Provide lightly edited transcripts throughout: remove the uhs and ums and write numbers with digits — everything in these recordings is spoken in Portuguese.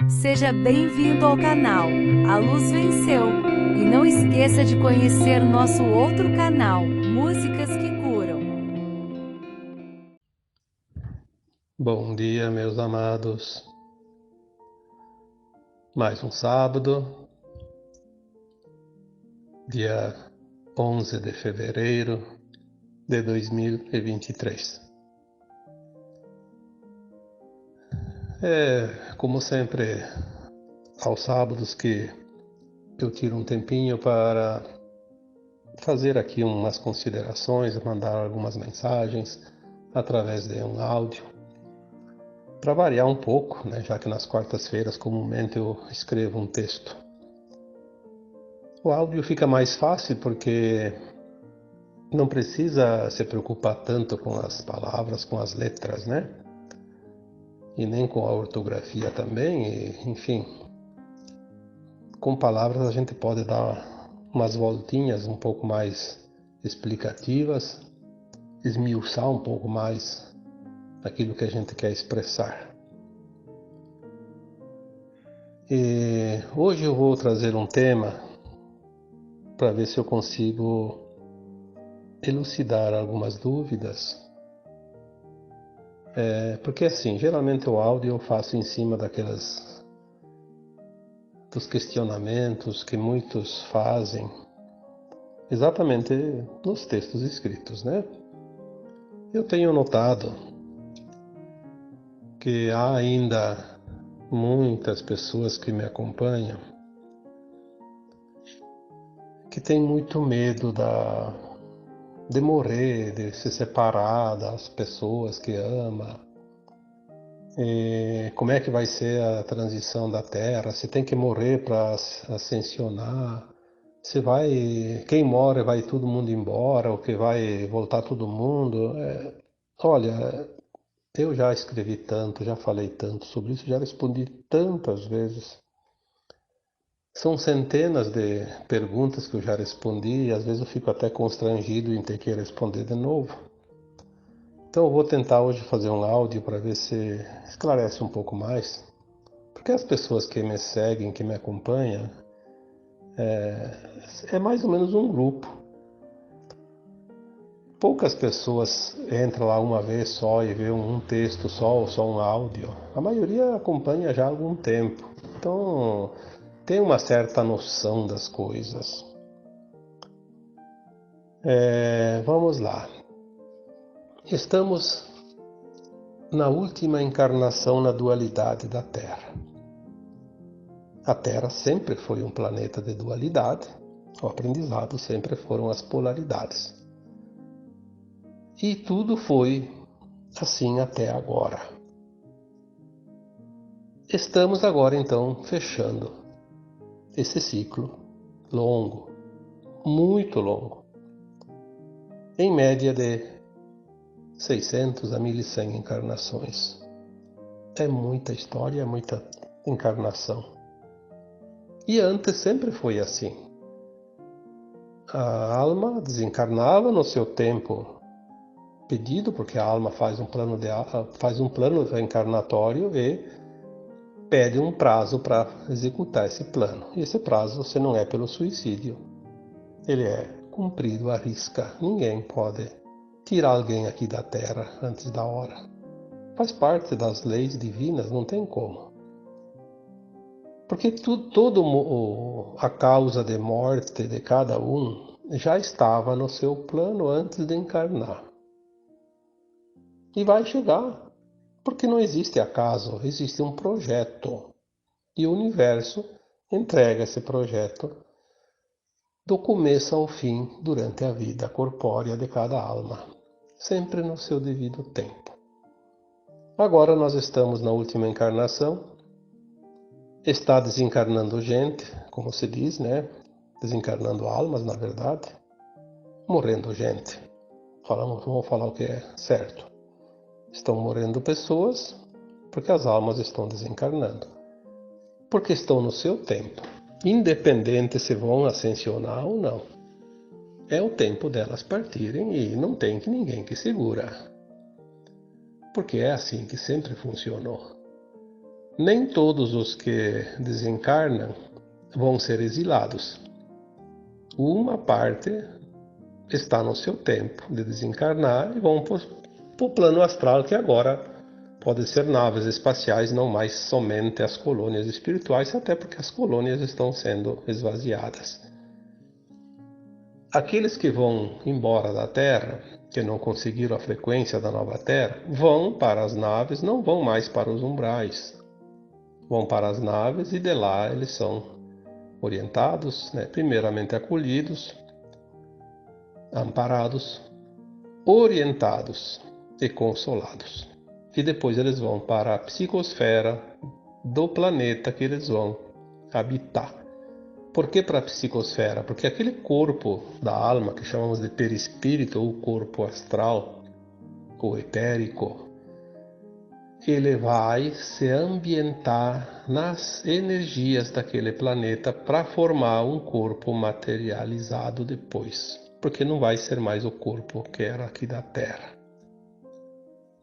Seja bem-vindo ao canal A Luz Venceu e não esqueça de conhecer nosso outro canal, Músicas que Curam. Bom dia, meus amados. Mais um sábado, dia 11 de fevereiro de 2023. Como sempre, aos sábados que eu tiro um tempinho para fazer aqui umas considerações, mandar algumas mensagens através de um áudio, para variar um pouco, né, já que nas quartas-feiras comumente eu escrevo um texto. O áudio fica mais fácil porque não precisa se preocupar tanto com as palavras, com as letras, né? E nem com a ortografia também, enfim. Com palavras a gente pode dar umas voltinhas um pouco mais explicativas, esmiuçar um pouco mais aquilo que a gente quer expressar. E hoje eu vou trazer um tema para ver se eu consigo elucidar algumas dúvidas. Porque assim, geralmente o áudio eu faço em cima dos questionamentos que muitos fazem exatamente nos textos escritos, né? Eu tenho notado que há ainda muitas pessoas que me acompanham que têm muito medo de morrer, de se separar das pessoas que ama. E como é que vai ser a transição da Terra? Se tem que morrer para ascensionar? Se vai, quem mora vai todo mundo embora, ou que vai voltar todo mundo? Olha, eu já escrevi tanto, já falei tanto sobre isso, já respondi tantas vezes. São centenas de perguntas que eu já respondi e às vezes eu fico até constrangido em ter que responder de novo. Então eu vou tentar hoje fazer um áudio para ver se esclarece um pouco mais. Porque as pessoas que me seguem, que me acompanham, é mais ou menos um grupo. Poucas pessoas entram lá uma vez só e vê um texto só ou só um áudio. A maioria acompanha já há algum tempo. Então tem uma certa noção das coisas. Vamos lá. Estamos na última encarnação na dualidade da Terra. A Terra sempre foi um planeta de dualidade. O aprendizado sempre foram as polaridades. E tudo foi assim até agora. Estamos agora então fechando esse ciclo longo, muito longo, em média de 600 a 1100 encarnações. É muita história, é muita encarnação. E antes sempre foi assim. A alma desencarnava no seu tempo pedido, porque a alma faz um plano reencarnatório e pede um prazo para executar esse plano. E esse prazo, se não é pelo suicídio, ele é cumprido à risca. Ninguém pode tirar alguém aqui da Terra antes da hora. Faz parte das leis divinas, não tem como. Porque toda a causa de morte de cada um já estava no seu plano antes de encarnar. E vai chegar, porque não existe acaso, existe um projeto. E o universo entrega esse projeto do começo ao fim durante a vida corpórea de cada alma, sempre no seu devido tempo. Agora nós estamos na última encarnação, está desencarnando gente, como se diz, né? Desencarnando almas, na verdade, morrendo gente. Vamos falar o que é certo. Estão morrendo pessoas porque as almas estão desencarnando. Porque estão no seu tempo, independente se vão ascensionar ou não. É o tempo delas partirem e não tem ninguém que segura. Porque é assim que sempre funcionou. Nem todos os que desencarnam vão ser exilados. Uma parte está no seu tempo de desencarnar e vão para o plano astral, que agora pode ser naves espaciais, não mais somente as colônias espirituais, até porque as colônias estão sendo esvaziadas. Aqueles que vão embora da Terra, que não conseguiram a frequência da nova Terra, vão para as naves, não vão mais para os umbrais. Vão para as naves e de lá eles são orientados, primeiramente acolhidos, amparados, orientados e consolados. E depois eles vão para a psicosfera do planeta que eles vão habitar. Por que para a psicosfera? Porque aquele corpo da alma, que chamamos de perispírito, ou corpo astral, ou etérico, ele vai se ambientar nas energias daquele planeta para formar um corpo materializado depois. Porque não vai ser mais o corpo que era aqui da Terra.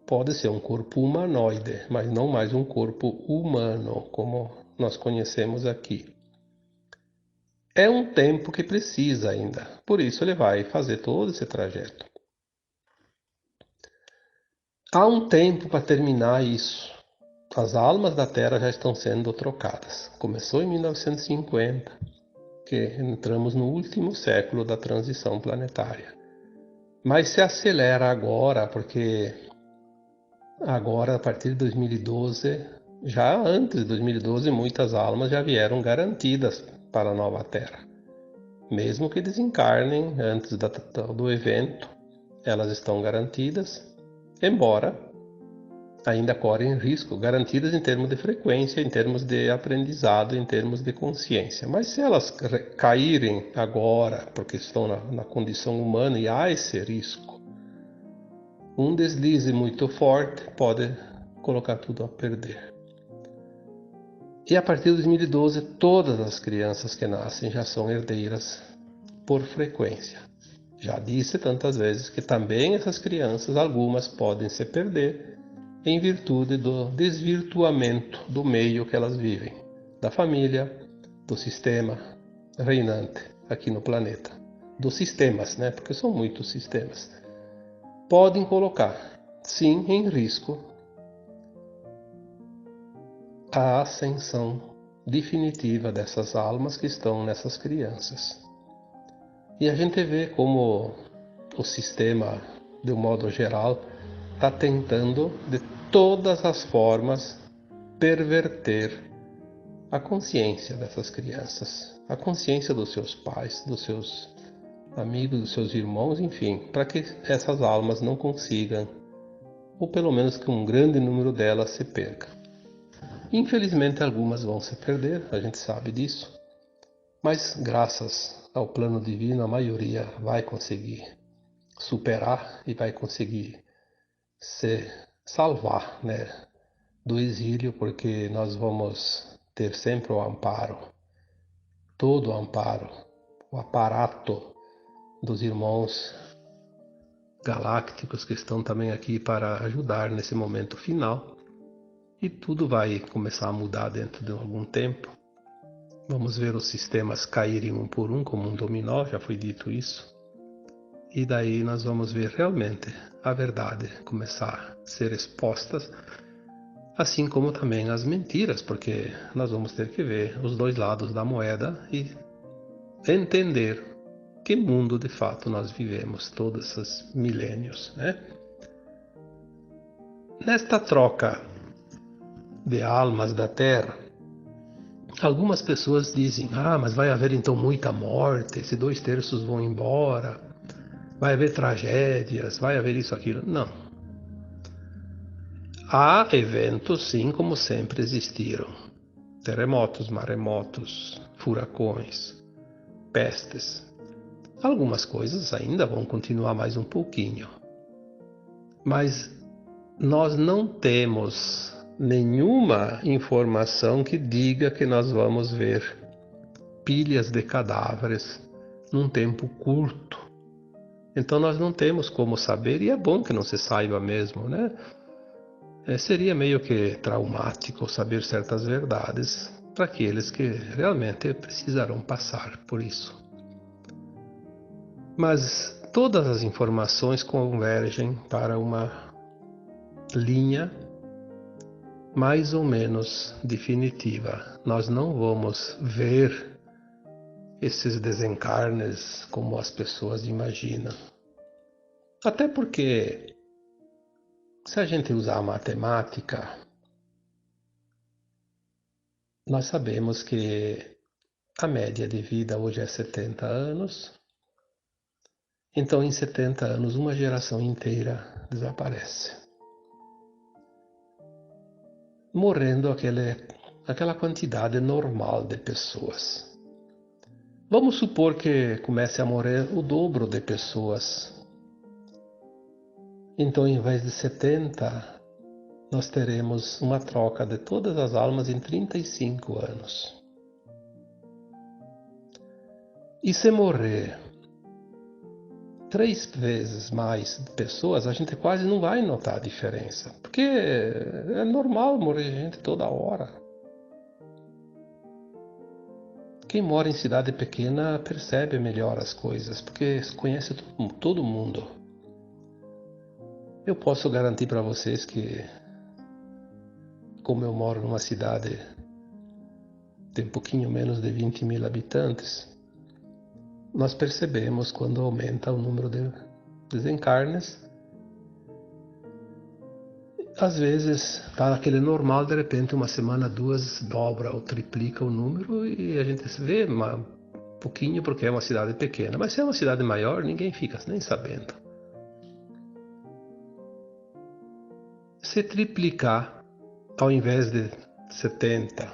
Pode ser um corpo humanoide, mas não mais um corpo humano, como nós conhecemos aqui. É um tempo que precisa ainda, por isso ele vai fazer todo esse trajeto. Há um tempo para terminar isso. As almas da Terra já estão sendo trocadas. Começou em 1950, que entramos no último século da transição planetária. Mas se acelera agora, porque agora, a partir de 2012, já antes de 2012, muitas almas já vieram garantidas para a nova Terra. Mesmo que desencarnem antes do evento, elas estão garantidas, embora ainda correm risco, garantidas em termos de frequência, em termos de aprendizado, em termos de consciência. Mas se elas caírem agora, porque estão na condição humana e há esse risco, um deslize muito forte pode colocar tudo a perder. E a partir de 2012, todas as crianças que nascem já são herdeiras por frequência. Já disse tantas vezes que também essas crianças, algumas podem se perder em virtude do desvirtuamento do meio que elas vivem, da família, do sistema reinante aqui no planeta. Dos sistemas, porque são muitos sistemas. Podem colocar, sim, em risco a ascensão definitiva dessas almas que estão nessas crianças. E a gente vê como o sistema, de um modo geral, está tentando, de todas as formas, perverter a consciência dessas crianças, a consciência dos seus pais, dos seus amigos, dos seus irmãos, enfim, para que essas almas não consigam, ou pelo menos que um grande número delas se perca. Infelizmente algumas vão se perder, a gente sabe disso, mas graças ao plano divino a maioria vai conseguir superar e vai conseguir se salvar, do exílio, porque nós vamos ter sempre o amparo, todo o amparo, o aparato dos irmãos galácticos que estão também aqui para ajudar nesse momento final. E tudo vai começar a mudar dentro de algum tempo. Vamos ver os sistemas caírem um por um, como um dominó, já foi dito isso. E daí nós vamos ver realmente a verdade começar a ser exposta, assim como também as mentiras, porque nós vamos ter que ver os dois lados da moeda e entender que mundo de fato nós vivemos todos esses milênios, Nesta troca de almas da Terra, algumas pessoas dizem, mas vai haver então muita morte, se 2/3 vão embora, vai haver tragédias, vai haver isso, aquilo. Não. Há eventos, sim, como sempre existiram. Terremotos, maremotos, furacões, pestes. Algumas coisas ainda vão continuar mais um pouquinho. Mas nós não temos nenhuma informação que diga que nós vamos ver pilhas de cadáveres num tempo curto. Então nós não temos como saber, e é bom que não se saiba mesmo, Seria meio que traumático saber certas verdades para aqueles que realmente precisarão passar por isso. Mas todas as informações convergem para uma linha mais ou menos definitiva. Nós não vamos ver esses desencarnes como as pessoas imaginam. Até porque, se a gente usar a matemática, nós sabemos que a média de vida hoje é 70 anos. Então, em 70 anos, uma geração inteira desaparece, morrendo aquela quantidade normal de pessoas. Vamos supor que comece a morrer o dobro de pessoas. Então, em vez de 70, nós teremos uma troca de todas as almas em 35 anos. E se morrer 3 vezes mais pessoas, a gente quase não vai notar a diferença. Porque é normal morrer gente toda hora. Quem mora em cidade pequena percebe melhor as coisas, porque conhece todo mundo. Eu posso garantir para vocês que, como eu moro numa cidade de um pouquinho menos de 20 mil habitantes, nós percebemos quando aumenta o número de desencarnes. Às vezes está naquele normal, de repente uma semana, duas, dobra ou triplica o número e a gente vê um pouquinho porque é uma cidade pequena. Mas se é uma cidade maior, ninguém fica nem sabendo. Se triplicar, ao invés de 70,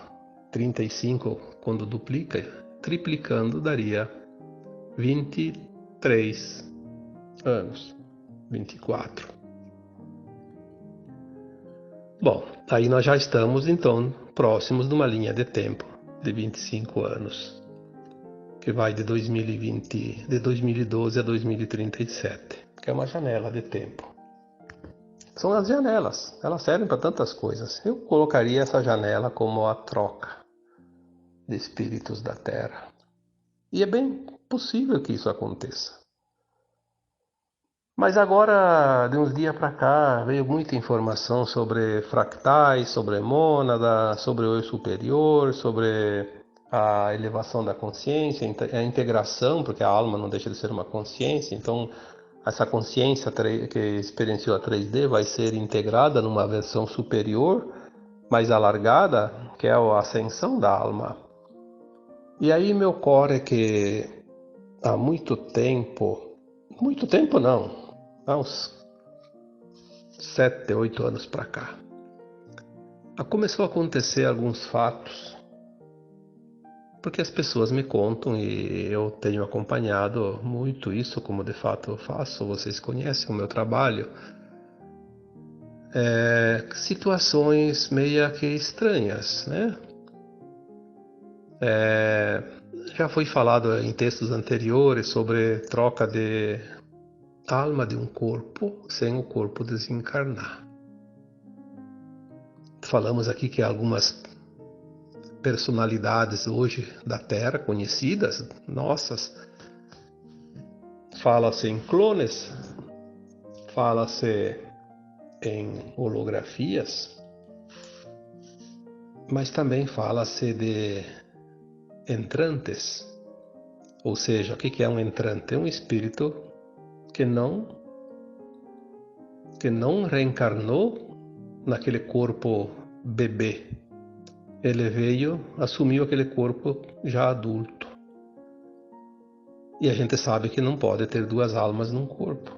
35, quando duplica, triplicando daria 23 anos, 24. Bom, aí nós já estamos então próximos de uma linha de tempo de 25 anos, que vai de 2012 a 2037, que é uma janela de tempo. São as janelas, elas servem para tantas coisas. Eu colocaria essa janela como a troca de espíritos da Terra. E é bem possível que isso aconteça. Mas agora, de uns dias para cá, veio muita informação sobre fractais, sobre mônada, sobre o eu superior, sobre a elevação da consciência, a integração, porque a alma não deixa de ser uma consciência, então essa consciência que experienciou a 3D vai ser integrada numa versão superior, mais alargada, que é a ascensão da alma. E aí me ocorre que há muito tempo não, há uns 7, 8 anos para cá, começou a acontecer alguns fatos, porque as pessoas me contam e eu tenho acompanhado muito isso, como de fato eu faço, vocês conhecem o meu trabalho, situações meio que estranhas, né? Já foi falado em textos anteriores sobre troca de alma de um corpo sem o corpo desencarnar. Falamos aqui que algumas personalidades hoje da Terra, conhecidas, nossas, fala-se em clones, fala-se em holografias, mas também fala-se de entrantes. Ou seja, o que é um entrante? É um espírito que não reencarnou naquele corpo bebê. Ele veio, assumiu aquele corpo já adulto. E a gente sabe que não pode ter duas almas num corpo.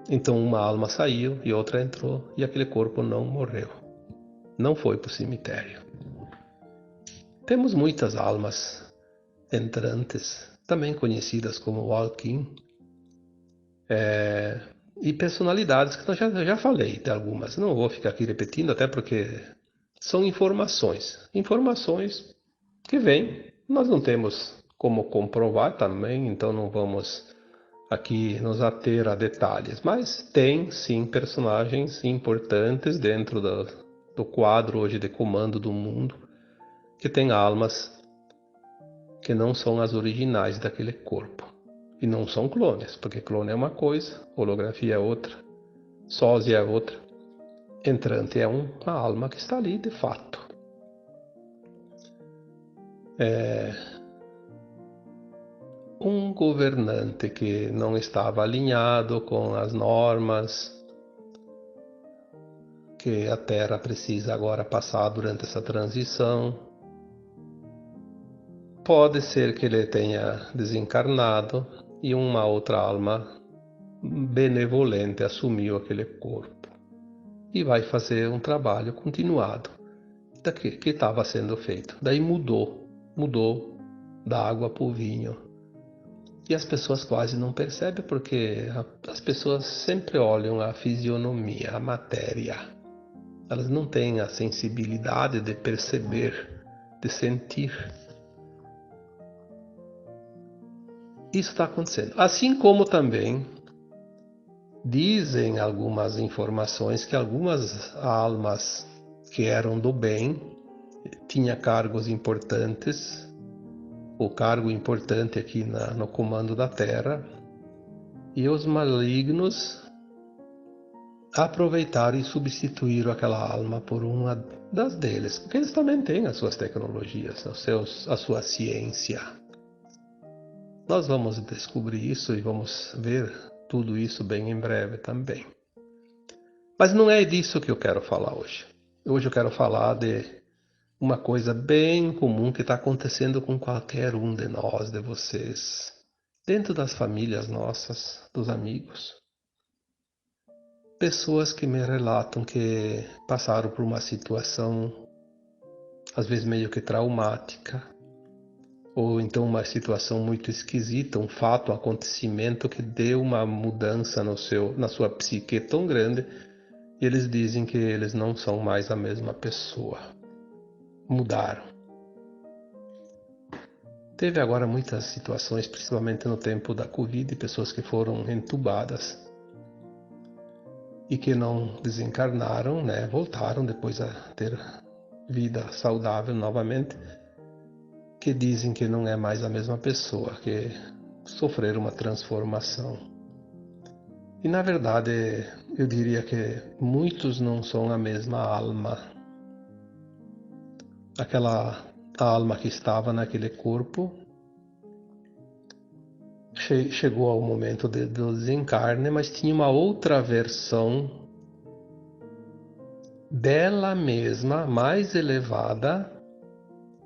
Então uma alma saiu e outra entrou e aquele corpo não morreu. Não foi para o cemitério. Temos muitas almas entrantes, também conhecidas como walk-in, e personalidades que eu já falei de algumas. Não vou ficar aqui repetindo, até porque são informações que vêm. Nós não temos como comprovar também, então não vamos aqui nos ater a detalhes, mas tem sim personagens importantes dentro do quadro hoje de comando do mundo, que tem almas que não são as originais daquele corpo. E não são clones, porque clone é uma coisa, holografia é outra, sósia é outra. Entrante é uma alma que está ali de fato. Um governante que não estava alinhado com as normas que a Terra precisa agora passar durante essa transição. Pode ser que ele tenha desencarnado e uma outra alma benevolente assumiu aquele corpo e vai fazer um trabalho continuado que estava sendo feito. Daí mudou da água para o vinho. E as pessoas quase não percebem porque as pessoas sempre olham a fisionomia, a matéria. Elas não têm a sensibilidade de perceber, de sentir. Isso está acontecendo. Assim como também dizem algumas informações que algumas almas que eram do bem tinham cargos importantes, o cargo importante aqui no comando da Terra, e os malignos aproveitaram e substituíram aquela alma por uma das deles, porque eles também têm as suas tecnologias, a sua ciência. Nós vamos descobrir isso e vamos ver tudo isso bem em breve também. Mas não é disso que eu quero falar hoje. Hoje eu quero falar de uma coisa bem comum que está acontecendo com qualquer um de nós, de vocês, dentro das famílias nossas, dos amigos. Pessoas que me relatam que passaram por uma situação, às vezes meio que traumática, ou então uma situação muito esquisita, um fato, um acontecimento que deu uma mudança na sua psique tão grande, e eles dizem que eles não são mais a mesma pessoa. Mudaram. Teve agora muitas situações, principalmente no tempo da Covid, pessoas que foram entubadas e que não desencarnaram, né? Voltaram depois a ter vida saudável novamente, que dizem que não é mais a mesma pessoa, que sofreram uma transformação. E na verdade, eu diria que muitos não são a mesma alma. Aquela alma que estava naquele corpo chegou ao momento do desencarne, mas tinha uma outra versão dela mesma, mais elevada,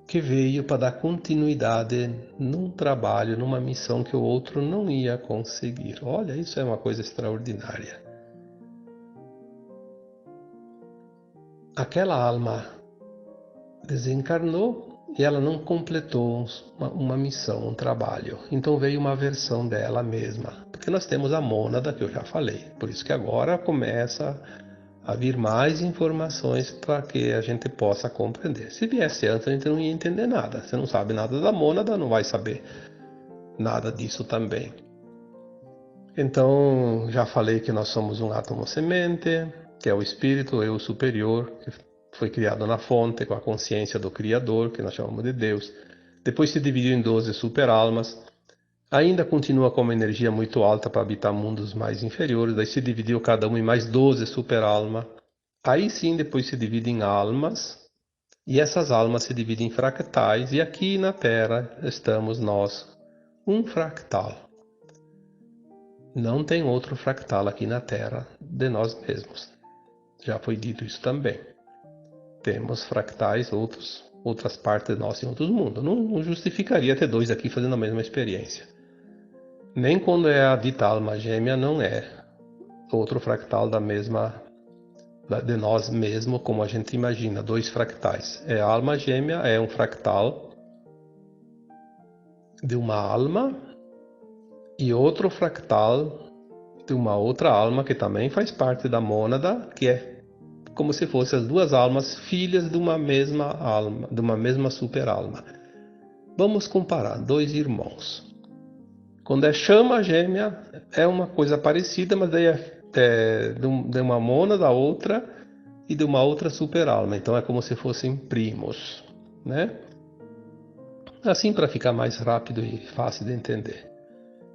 que veio para dar continuidade num trabalho, numa missão que o outro não ia conseguir. Olha, isso é uma coisa extraordinária. Aquela alma desencarnou e ela não completou uma missão, um trabalho. Então veio uma versão dela mesma. Porque nós temos a mônada, que eu já falei. Por isso que agora começa a vir mais informações para que a gente possa compreender. Se viesse antes, a gente não ia entender nada. Você não sabe nada da mônada, não vai saber nada disso também. Então, já falei que nós somos um átomo semente, que é o espírito, o eu superior, que foi criado na fonte com a consciência do Criador, que nós chamamos de Deus. Depois se dividiu em 12 superalmas. Ainda continua com uma energia muito alta para habitar mundos mais inferiores, daí se dividiu cada um em mais 12 super-almas. Aí sim, depois se divide em almas, e essas almas se dividem em fractais, e aqui na Terra estamos nós, um fractal. Não tem outro fractal aqui na Terra de nós mesmos. Já foi dito isso também. Temos fractais, outras partes de nós em outros mundos. Não justificaria ter dois aqui fazendo a mesma experiência. Nem quando é a dita alma gêmea, não é outro fractal de nós mesmos, como a gente imagina, dois fractais. A alma gêmea é um fractal de uma alma e outro fractal de uma outra alma que também faz parte da mônada, que é como se fossem as duas almas filhas de uma mesma alma, de uma mesma super-alma. Vamos comparar dois irmãos. Quando é chama gêmea, é uma coisa parecida, mas daí é de uma mônada da outra e de uma outra super-alma. Então é como se fossem primos, né? Assim para ficar mais rápido e fácil de entender.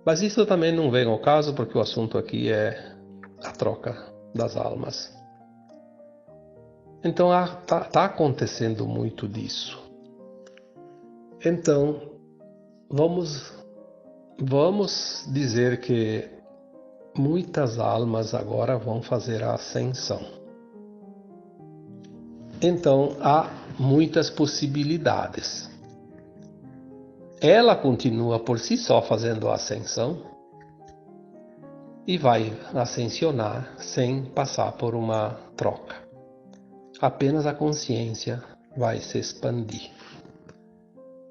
Mas isso também não vem ao caso, porque o assunto aqui é a troca das almas. Então tá acontecendo muito disso. Então vamos dizer que muitas almas agora vão fazer a ascensão. Então há muitas possibilidades. Ela continua por si só fazendo a ascensão e vai ascensionar sem passar por uma troca. Apenas a consciência vai se expandir.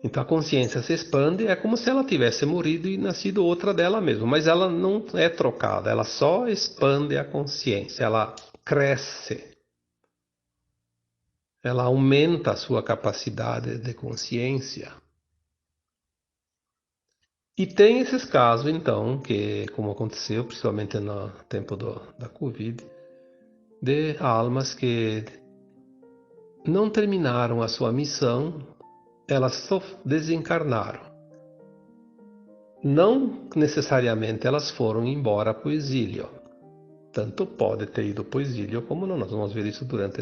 Então a consciência se expande, é como se ela tivesse morrido e nascido outra dela mesma, mas ela não é trocada, ela só expande a consciência, ela cresce. Ela aumenta a sua capacidade de consciência. E tem esses casos, então, que, como aconteceu, principalmente no tempo da Covid, de almas que não terminaram a sua missão, elas só desencarnaram. Não necessariamente elas foram embora para o exílio. Tanto pode ter ido para o exílio, como não. Nós vamos ver isso durante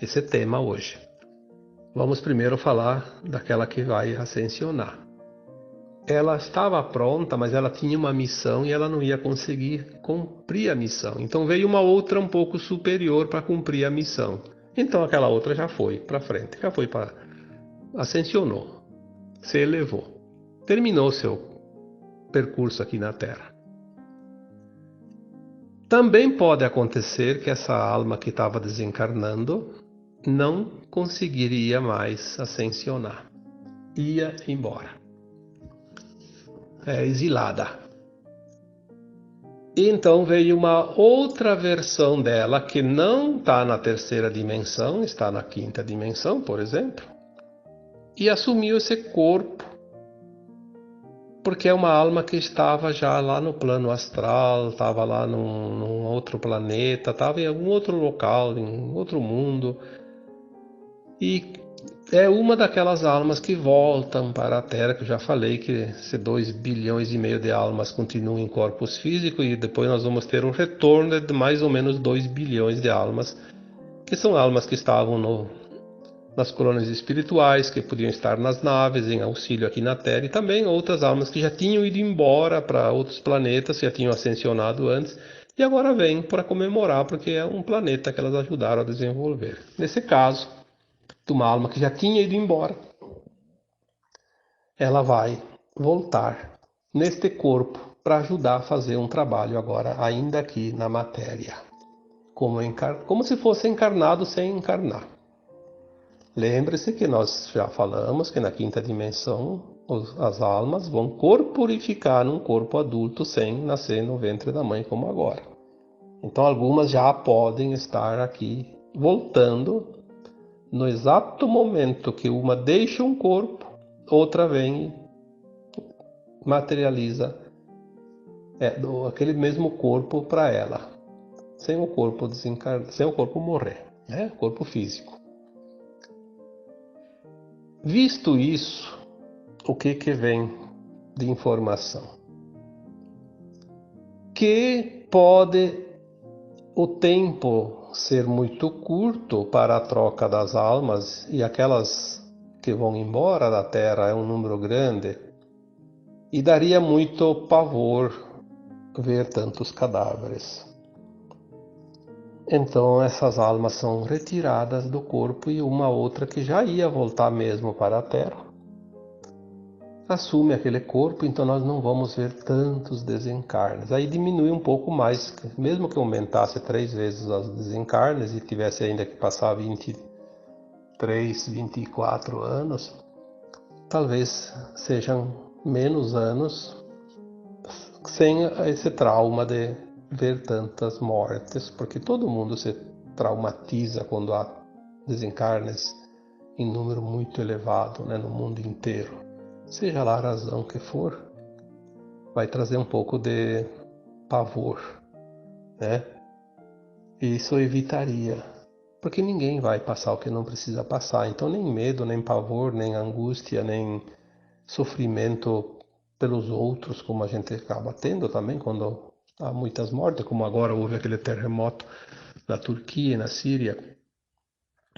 esse tema hoje. Vamos primeiro falar daquela que vai ascensionar. Ela estava pronta, mas ela tinha uma missão e ela não ia conseguir cumprir a missão. Então veio uma outra um pouco superior para cumprir a missão. Então aquela outra já foi para frente, ascensionou, se elevou, terminou seu percurso aqui na Terra. Também pode acontecer que essa alma que estava desencarnando não conseguiria mais ascensionar, ia embora. Exilada. E então veio uma outra versão dela que não está na terceira dimensão, está na quinta dimensão, por exemplo, e assumiu esse corpo, porque é uma alma que estava já lá no plano astral, estava lá num outro planeta, estava em algum outro local, em outro mundo, e é uma daquelas almas que voltam para a Terra, que eu já falei que se 2,5 bilhões de almas continuam em corpos físicos, e depois nós vamos ter um retorno de mais ou menos 2 bilhões de almas, que são almas que estavam nas colônias espirituais, que podiam estar nas naves, em auxílio aqui na Terra, e também outras almas que já tinham ido embora para outros planetas, já tinham ascensionado antes, e agora vêm para comemorar, porque é um planeta que elas ajudaram a desenvolver. Nesse caso, de uma alma que já tinha ido embora, ela vai voltar neste corpo para ajudar a fazer um trabalho agora ainda aqui na matéria, como se fosse encarnado sem encarnar. Lembre-se que nós já falamos que na quinta dimensão as almas vão corporificar num corpo adulto sem nascer no ventre da mãe como agora. Então algumas já podem estar aqui voltando no exato momento que uma deixa um corpo, outra vem e materializa aquele mesmo corpo para ela, sem o corpo sem o corpo morrer, né? Corpo físico. Visto isso, o que vem de informação? Que pode o tempo ser muito curto para a troca das almas, e aquelas que vão embora da Terra é um número grande, e daria muito pavor ver tantos cadáveres. Então essas almas são retiradas do corpo, e uma outra que já ia voltar mesmo para a Terra assume aquele corpo. Então nós não vamos ver tantos desencarnes. Aí diminui um pouco mais, mesmo que aumentasse 3 vezes os desencarnes e tivesse ainda que passar 23, 24 anos, talvez sejam menos anos sem esse trauma de ver tantas mortes, porque todo mundo se traumatiza quando há desencarnes em número muito elevado, né, no mundo inteiro. seja lá a razão que for, vai trazer um pouco de pavor, né? Isso evitaria, porque ninguém vai passar o que não precisa passar. Então nem medo, nem pavor, nem angústia, nem sofrimento pelos outros, como a gente acaba tendo também quando há muitas mortes, como agora houve aquele terremoto na Turquia e na Síria.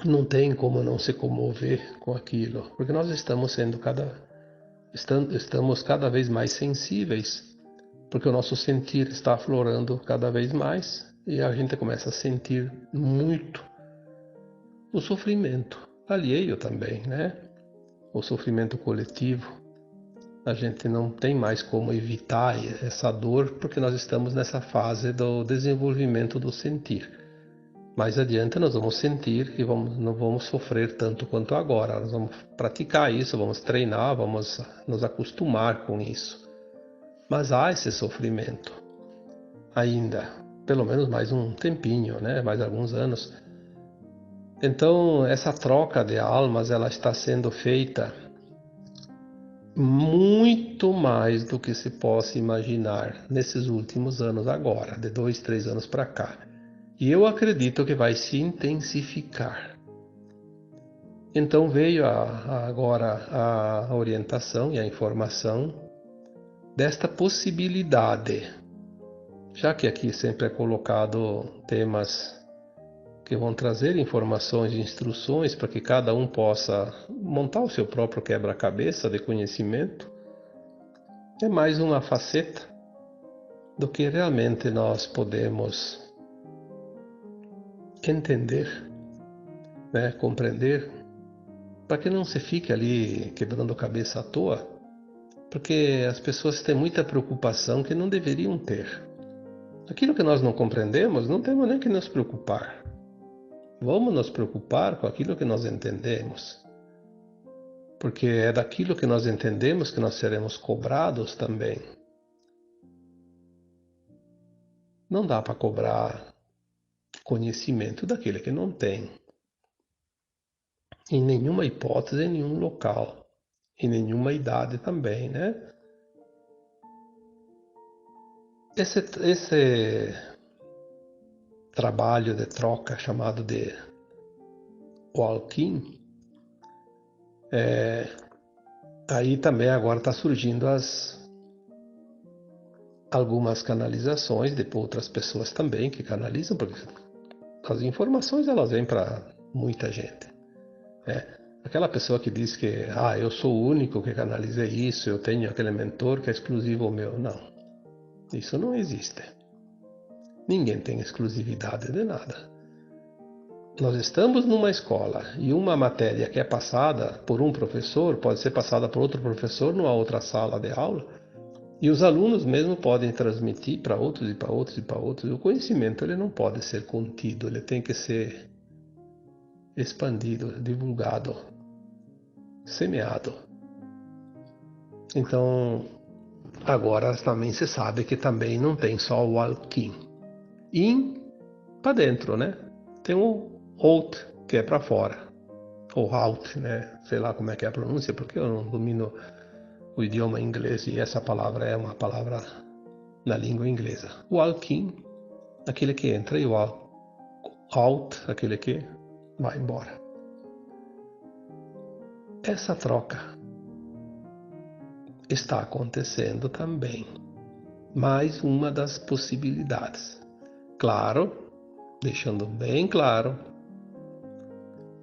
Não tem como não se comover com aquilo, porque nós estamos cada vez mais sensíveis, porque o nosso sentir está aflorando cada vez mais e a gente começa a sentir muito o sofrimento alheio também, né? O sofrimento coletivo. A gente não tem mais como evitar essa dor, porque nós estamos nessa fase do desenvolvimento do sentir. Mais adiante nós vamos sentir e não vamos sofrer tanto quanto agora. Nós vamos praticar isso, vamos treinar, vamos nos acostumar com isso. Mas há esse sofrimento ainda, pelo menos mais um tempinho, né? Mais alguns anos. Então essa troca de almas, ela está sendo feita muito mais do que se possa imaginar nesses últimos anos agora, de 2, 3 anos para cá. E eu acredito que vai se intensificar. Então veio agora a orientação e a informação desta possibilidade, já que aqui sempre é colocado temas que vão trazer informações e instruções para que cada um possa montar o seu próprio quebra-cabeça de conhecimento, é mais uma faceta do que realmente nós podemos entender, né, compreender, para que não se fique ali quebrando a cabeça à toa, porque as pessoas têm muita preocupação que não deveriam ter. Aquilo que nós não compreendemos, não temos nem que nos preocupar. Vamos nos preocupar com aquilo que nós entendemos, porque é daquilo que nós entendemos que nós seremos cobrados também. Não dá para cobrar conhecimento daquele que não tem. Em nenhuma hipótese, em nenhum local, em nenhuma idade também, né? Esse trabalho de troca chamado de walk-in, aí também agora está surgindo algumas canalizações de outras pessoas também que canalizam, porque as informações elas vêm para muita gente. Aquela pessoa que diz que eu sou o único que canalizei isso, eu tenho aquele mentor que é exclusivo meu. Não, isso não existe. Ninguém tem exclusividade de nada. Nós estamos numa escola e uma matéria que é passada por um professor pode ser passada por outro professor numa outra sala de aula, e os alunos mesmo podem transmitir para outros e para outros e para outros. O conhecimento ele não pode ser contido, ele tem que ser expandido, divulgado, semeado. Então, agora também se sabe que também não tem só o walk-in. In para dentro, né? Tem o out, que é para fora. Ou out, né? Sei lá como é que é a pronúncia, porque eu não domino o idioma inglês e essa palavra é uma palavra na língua inglesa. O walk-in, aquele que entra, e o out, aquele que vai embora. Essa troca está acontecendo também. Mais uma das possibilidades. Claro, deixando bem claro,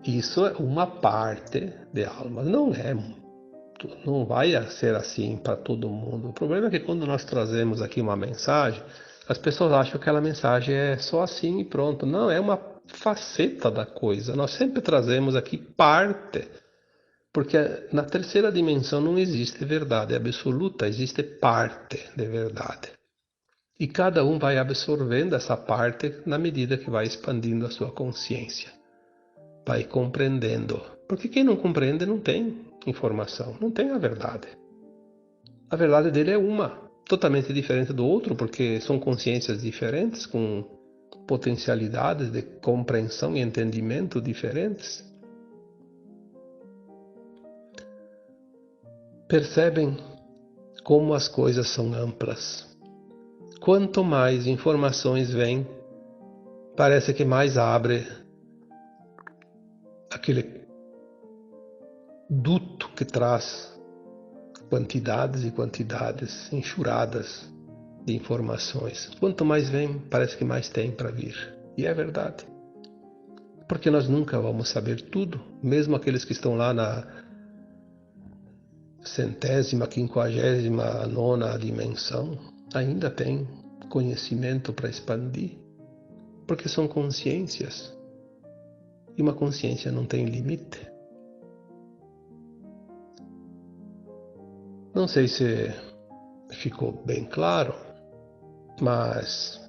isso é uma parte de almas, não vai ser assim para todo mundo. O problema é que quando nós trazemos aqui uma mensagem, as pessoas acham que aquela mensagem é só assim e pronto. Não, é uma faceta da coisa. Nós sempre trazemos aqui parte, porque na terceira dimensão não existe verdade absoluta, existe parte de verdade. E cada um vai absorvendo essa parte na medida que vai expandindo a sua consciência. Vai compreendendo. Porque quem não compreende não tem informação, não tem a verdade. A verdade dele é uma, totalmente diferente do outro, porque são consciências diferentes, com potencialidades de compreensão e entendimento diferentes. Percebem como as coisas são amplas. Quanto mais informações vêm, parece que mais abre aquele duto que traz quantidades e quantidades enxurradas de informações. Quanto mais vem, parece que mais tem para vir. E é verdade. Porque nós nunca vamos saber tudo, mesmo aqueles que estão lá na 159ª dimensão, ainda tem conhecimento para expandir, porque são consciências. E uma consciência não tem limite. Não sei se ficou bem claro, mas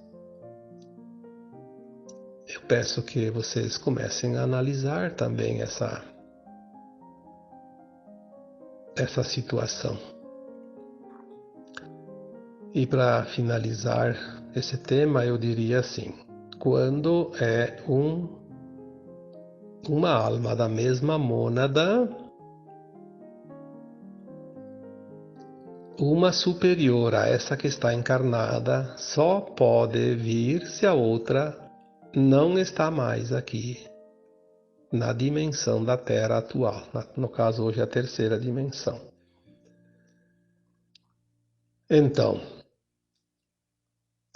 eu peço que vocês comecem a analisar também essa situação. E para finalizar esse tema, eu diria assim: quando é uma alma da mesma mônada, uma superior a essa que está encarnada, só pode vir se a outra não está mais aqui na dimensão da Terra atual. No caso, hoje é a 3ª dimensão. Então,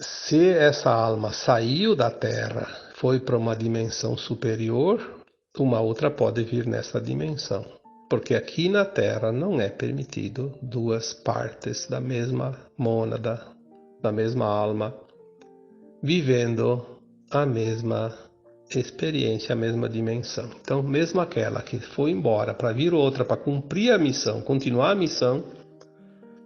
se essa alma saiu da Terra, foi para uma dimensão superior, uma outra pode vir nessa dimensão. Porque aqui na Terra não é permitido duas partes da mesma mônada, da mesma alma, vivendo a mesma experiência, a mesma dimensão. Então, mesmo aquela que foi embora para vir outra, para cumprir a missão, continuar a missão,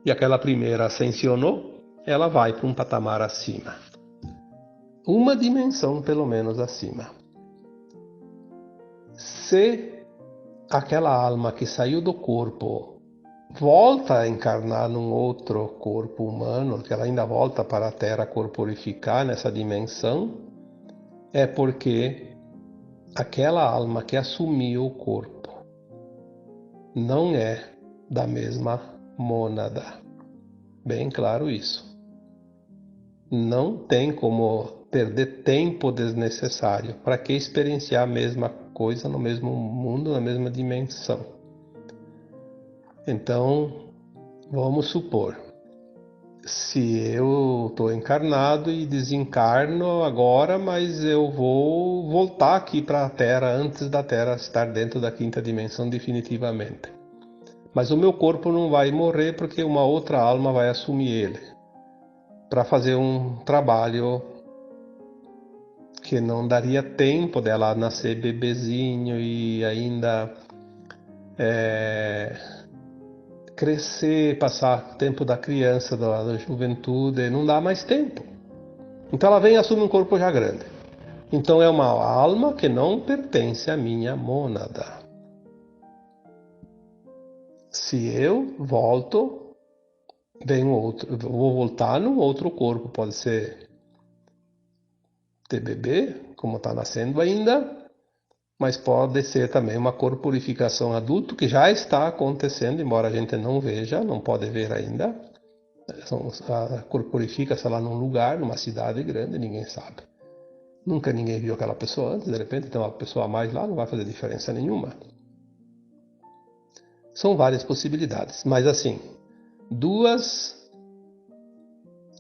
e aquela primeira ascensionou, ela vai para um patamar acima. Uma dimensão, pelo menos, acima. Se aquela alma que saiu do corpo volta a encarnar num outro corpo humano, que ela ainda volta para a Terra corporificar nessa dimensão, é porque aquela alma que assumiu o corpo não é da mesma mônada. Bem claro isso. Não tem como perder tempo desnecessário. Para que experienciar a mesma coisa no mesmo mundo, na mesma dimensão? Então, vamos supor, se eu estou encarnado e desencarno agora, mas eu vou voltar aqui para a Terra antes da Terra estar dentro da 5ª dimensão definitivamente. Mas o meu corpo não vai morrer porque uma outra alma vai assumir ele para fazer um trabalho que não daria tempo dela nascer bebezinho e ainda crescer, passar o tempo da criança, da juventude, não dá mais tempo. Então ela vem e assume um corpo já grande. Então é uma alma que não pertence à minha mônada. Se eu volto, vem outro, eu vou voltar num outro corpo, pode ser de bebê, como está nascendo ainda, mas pode ser também uma corporificação adulto, que já está acontecendo, embora a gente não veja, não pode ver ainda. Corporifica-se lá num lugar, numa cidade grande, ninguém sabe. Nunca ninguém viu aquela pessoa antes, de repente tem uma pessoa a mais lá, não vai fazer diferença nenhuma. São várias possibilidades, mas assim, duas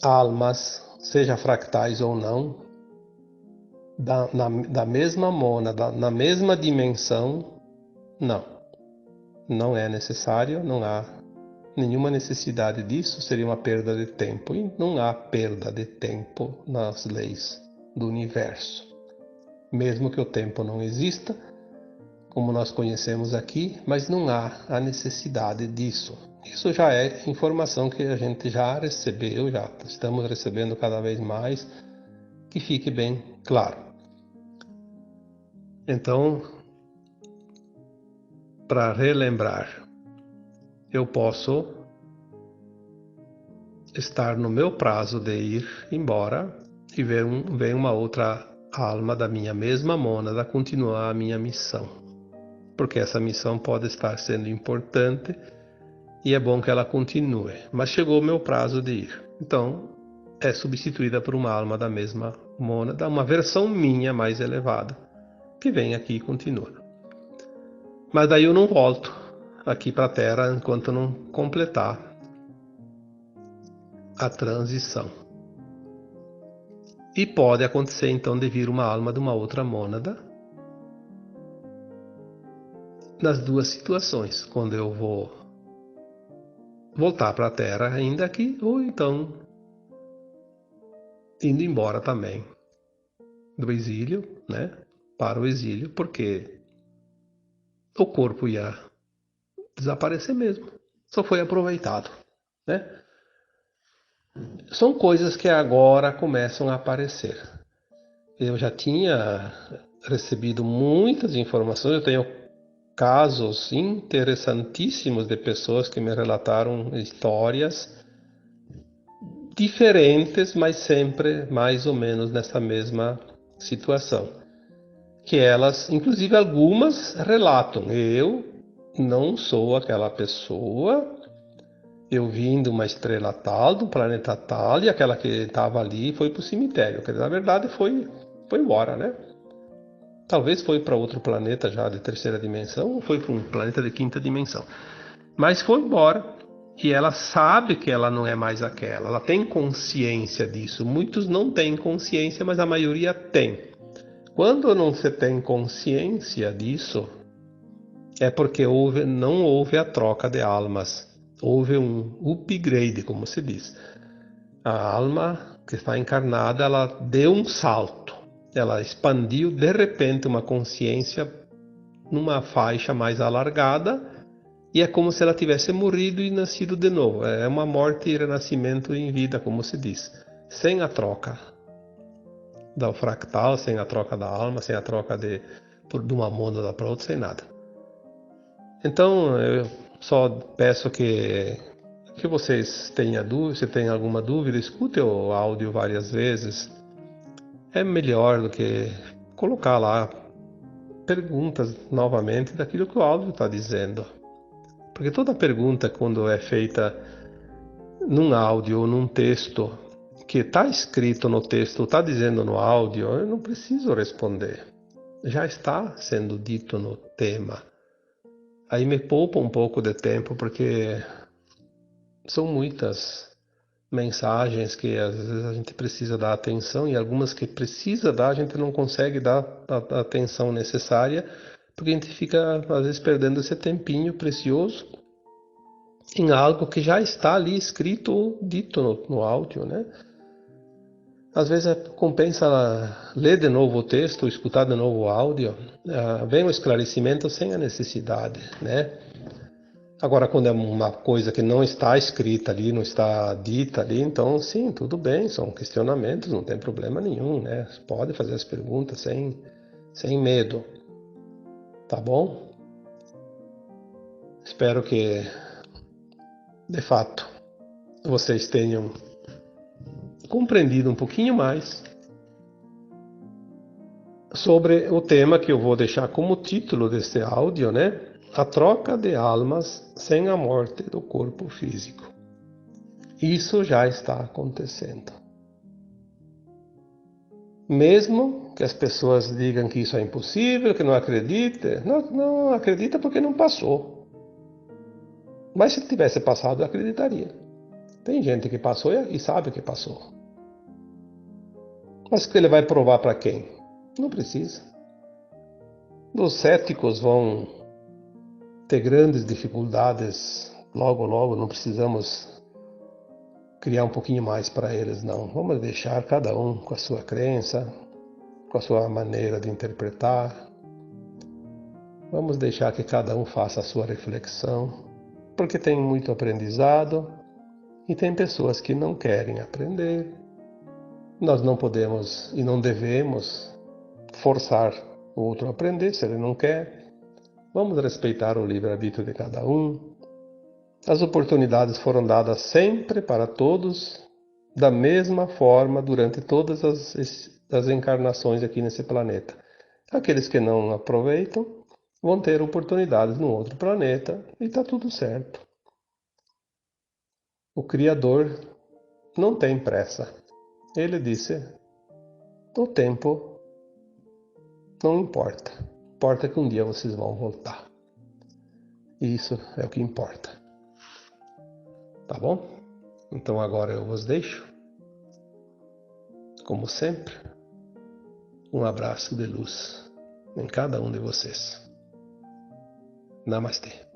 almas, seja fractais ou não, da mesma mônada, na mesma dimensão, não é necessário, não há nenhuma necessidade disso, seria uma perda de tempo, e não há perda de tempo nas leis do universo. Mesmo que o tempo não exista, como nós conhecemos aqui, mas não há a necessidade disso. Isso já é informação que a gente já recebeu, já estamos recebendo cada vez mais, que fique bem claro. Então, para relembrar, eu posso estar no meu prazo de ir embora e ver uma outra alma da minha mesma mônada continuar a minha missão. Porque essa missão pode estar sendo importante e é bom que ela continue. Mas chegou o meu prazo de ir. Então, é substituída por uma alma da mesma mônada, uma versão minha mais elevada, que vem aqui e continua. Mas daí eu não volto aqui para a Terra enquanto não completar a transição. E pode acontecer então de vir uma alma de uma outra mônada nas duas situações, quando eu vou voltar para a Terra ainda aqui, ou então indo embora também do exílio, né, para o exílio, porque o corpo ia desaparecer mesmo, só foi aproveitado, né? São coisas que agora começam a aparecer. Eu já tinha recebido muitas informações, eu tenho casos interessantíssimos de pessoas que me relataram histórias diferentes, mas sempre mais ou menos nessa mesma situação. Que elas, inclusive algumas, relatam: eu não sou aquela pessoa, eu vim de uma estrela tal, do planeta tal, e aquela que estava ali foi para o cemitério. Quer dizer, na verdade foi embora, né? Talvez foi para outro planeta já de terceira dimensão, ou foi para um planeta de quinta dimensão. Mas foi embora. E ela sabe que ela não é mais aquela. Ela tem consciência disso. Muitos não têm consciência, mas a maioria tem. Quando não se tem consciência disso, é porque não houve a troca de almas. Houve um upgrade, como se diz. A alma que está encarnada, ela deu um salto. Ela expandiu de repente uma consciência numa faixa mais alargada, e é como se ela tivesse morrido e nascido de novo. É uma morte e renascimento em vida, como se diz. Sem a troca do fractal, sem a troca da alma, sem a troca de uma mônada para outra, sem nada. Então, eu só peço que vocês tenham dúvida, se tem alguma dúvida, escute o áudio várias vezes. É melhor do que colocar lá perguntas novamente daquilo que o áudio está dizendo. Porque toda pergunta, quando é feita num áudio ou num texto, que está escrito no texto, está dizendo no áudio, eu não preciso responder. Já está sendo dito no tema. Aí me poupa um pouco de tempo, porque são muitas mensagens que às vezes a gente precisa dar atenção, e algumas que precisa dar, a gente não consegue dar a atenção necessária, porque a gente fica às vezes perdendo esse tempinho precioso em algo que já está ali escrito ou dito no áudio, né? Às vezes compensa ler de novo o texto, escutar de novo o áudio, vem o esclarecimento sem a necessidade, né? Agora, quando é uma coisa que não está escrita ali, não está dita ali, então sim, tudo bem, são questionamentos, não tem problema nenhum, né? Pode fazer as perguntas sem medo, tá bom? Espero que, de fato, vocês tenham compreendido um pouquinho mais sobre o tema que eu vou deixar como título desse áudio, né? A troca de almas sem a morte do corpo físico. Isso já está acontecendo. Mesmo que as pessoas digam que isso é impossível, que não acreditem, não acredita porque não passou. Mas se tivesse passado, eu acreditaria. Tem gente que passou e sabe que passou. Mas que ele vai provar para quem? Não precisa. Os céticos vão ter grandes dificuldades logo, logo. Não precisamos criar um pouquinho mais para eles, não. Vamos deixar cada um com a sua crença, com a sua maneira de interpretar. Vamos deixar que cada um faça a sua reflexão, porque tem muito aprendizado e tem pessoas que não querem aprender. Nós não podemos e não devemos forçar o outro a aprender se ele não quer. Vamos respeitar o livre-arbítrio de cada um. As oportunidades foram dadas sempre para todos, da mesma forma, durante todas as encarnações aqui nesse planeta. Aqueles que não aproveitam vão ter oportunidades no outro planeta e está tudo certo. O Criador não tem pressa. Ele disse: o tempo não importa. Importa que um dia vocês vão voltar. E isso é o que importa. Tá bom? Então agora eu vos deixo. Como sempre, um abraço de luz em cada um de vocês. Namastê.